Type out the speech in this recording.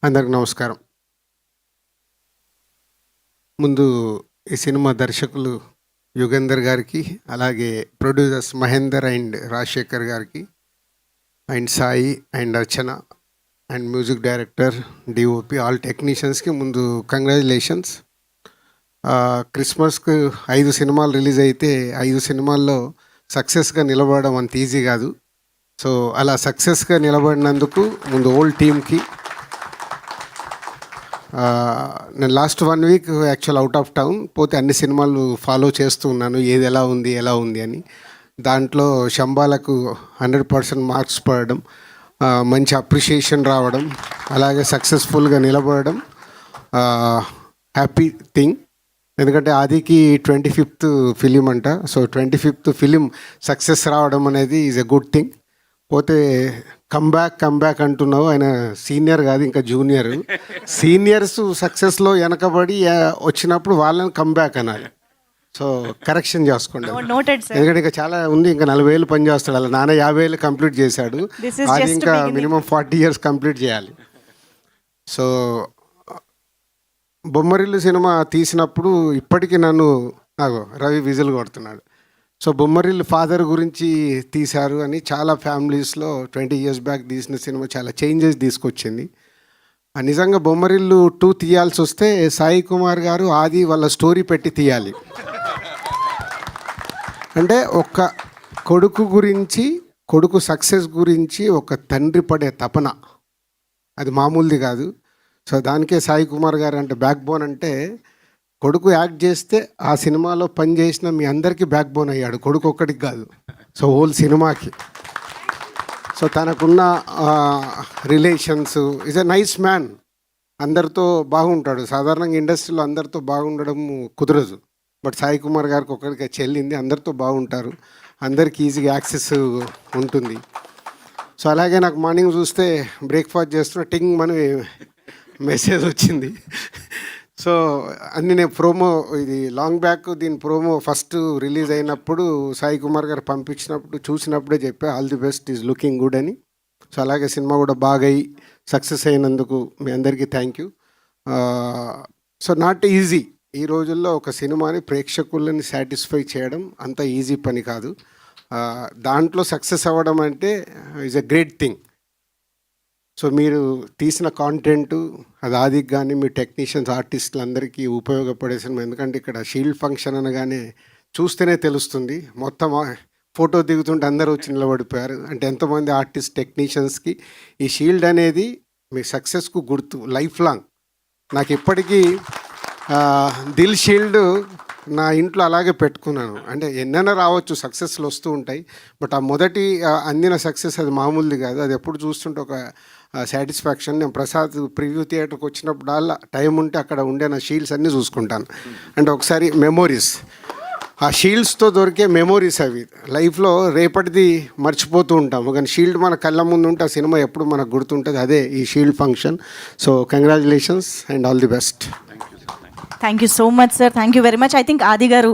అందరికి నమస్కారం. ముందు ఈ సినిమా దర్శకులు యుగేందర్ గారికి, అలాగే ప్రొడ్యూసర్స్ మహేందర్ అండ్ రాజశేఖర్ గారికి, and Sai and Archana and music director, DOP, all టెక్నీషియన్స్కి ముందు కంగ్రాచులేషన్స్. క్రిస్మస్కు 5 సినిమాలు రిలీజ్ అయితే 5 సినిమాల్లో సక్సెస్గా నిలబడడం అంత ఈజీ కాదు. సో అలా సక్సెస్గా నిలబడినందుకు ముందు ఓల్డ్ టీమ్కి, నేను last 1 week actual out of town పోతే అన్ని సినిమాలు ఫాలో చేస్తూ ఉన్నాను, ఏది ఎలా ఉంది అని. దాంట్లో శంబాలకు 100% మార్క్స్ పడడం, మంచి అప్రిషియేషన్ రావడం, అలాగే సక్సెస్ఫుల్గా నిలబడడం హ్యాపీ థింగ్. ఎందుకంటే ఆదికి 25th ఫిలిం అంట. సో 25th ఫిలిం సక్సెస్ రావడం అనేది ఈజ్ ఎ గుడ్ థింగ్. పోతే కమ్బ్యాక్ అంటున్నావు, ఆయన సీనియర్ కాదు ఇంకా జూనియర్. సీనియర్స్ సక్సెస్లో వెనకబడి వచ్చినప్పుడు వాళ్ళని కమ్బ్యాక్ అనాలి. సో కరెక్షన్ చేసుకోండి, ఎందుకంటే ఇంకా చాలా ఉంది. ఇంకా 40 ఏళ్ళు పని చేస్తాడు, అలా నాన్న 50 ఏళ్ళు కంప్లీట్ చేశాడు, అది ఇంకా మినిమం 40 years కంప్లీట్ చేయాలి. సో బొమ్మరిల్లు సినిమా తీసినప్పుడు ఇప్పటికీ నాకు రవి విజిల్ కొడుతున్నాడు. సో బొమ్మరిల్లు ఫాదర్ గురించి తీశారు అని చాలా ఫ్యామిలీస్లో 20 years బ్యాక్ తీసిన సినిమా చాలా చేంజెస్ తీసుకొచ్చింది. నిజంగా బొమ్మరిల్లు 2 తీయాల్సి వస్తే సాయి కుమార్ గారు ఆది వాళ్ళ స్టోరీ పెట్టి తీయాలి. అంటే ఒక కొడుకు గురించి, కొడుకు సక్సెస్ గురించి ఒక తండ్రి పడే తపన అది మామూలుది కాదు. సో దానికే సాయి కుమార్ గారు అంటే బ్యాక్ బోన్. అంటే కొడుకు యాక్ట్ చేస్తే ఆ సినిమాలో పని చేసిన మీ అందరికీ బ్యాక్ బోన్ అయ్యాడు, కొడుకు ఒక్కడికి కాదు, సో హోల్ సినిమాకి. సో తనకున్న relations, is a nice man, అందరితో బాగుంటాడు. సాధారణంగా ఇండస్ట్రీలో అందరితో బాగుండడం కుదరదు, బట్ సాయి కుమార్ గారికి ఒక్కడికి చెల్లింది, అందరితో బాగుంటారు, అందరికి ఈజీగా యాక్సెస్ ఉంటుంది. సో అలాగే నాకు మార్నింగ్ చూస్తే బ్రేక్ఫాస్ట్ చేస్తున్న టింగ్ అని మెసేజ్ వచ్చింది. సో అన్ని నేను ప్రోమో, ఇది లాంగ్ బ్యాక్, దీని ప్రోమో ఫస్ట్ రిలీజ్ అయినప్పుడు సాయి కుమార్ గారు పంపించినప్పుడు చూసినప్పుడే చెప్పా all the best, is looking good అని. సో అలాగే సినిమా కూడా బాగా అయ్యి సక్సెస్ అయినందుకు మీ అందరికీ thank you. So not easy, ఈ రోజుల్లో ఒక సినిమాని ప్రేక్షకులని సాటిస్ఫై చేయడం అంత ఈజీ పని కాదు. దాంట్లో సక్సెస్ అవ్వడం అంటే is a great thing. So మీరు తీసిన కాంటెంట్ అది ఆదికి కానీ మీ టెక్నీషియన్స్, ఆర్టిస్టులు అందరికీ ఉపయోగపడే సినిమా. ఎందుకంటే ఇక్కడ షీల్డ్ ఫంక్షన్ అనగానే చూస్తేనే తెలుస్తుంది, మొత్తం ఫోటో దిగుతుంటే అందరూ వచ్చి నిలబడిపోయారు. అంటే ఎంతోమంది ఆర్టిస్ట్ టెక్నీషియన్స్కి ఈ షీల్డ్ అనేది మీ సక్సెస్కు గుర్తు, లైఫ్ లాంగ్. నాకు ఇప్పటికీ దిల్ షీల్డ్ నా ఇంట్లో అలాగే పెట్టుకున్నాను. అంటే ఎన్నైనా రావచ్చు, సక్సెస్లు వస్తూ ఉంటాయి, బట్ ఆ మొదటి అందిన సక్సెస్ అది మామూలుది కాదు. అది ఎప్పుడు చూస్తుంటే ఒక సాటిస్ఫాక్షన్. నేను ప్రసాద్ ప్రివ్యూ థియేటర్కి వచ్చినప్పుడు అలా టైం ఉంటే అక్కడ ఉండే నా షీల్డ్స్ అన్నీ చూసుకుంటాను. అంటే ఒకసారి మెమోరీస్, ఆ షీల్డ్స్తో దొరికే మెమోరీస్ అవి లైఫ్లో రేపటిది మర్చిపోతూ ఉంటాము, కానీ షీల్డ్ మన కళ్ళ ముందు ఉంటే ఆ సినిమా ఎప్పుడు మనకు గుర్తుంటుంది. అదే ఈ shield function. So congratulations and all the best. Thank you so much sir, thank you very much. I think ఆది గారు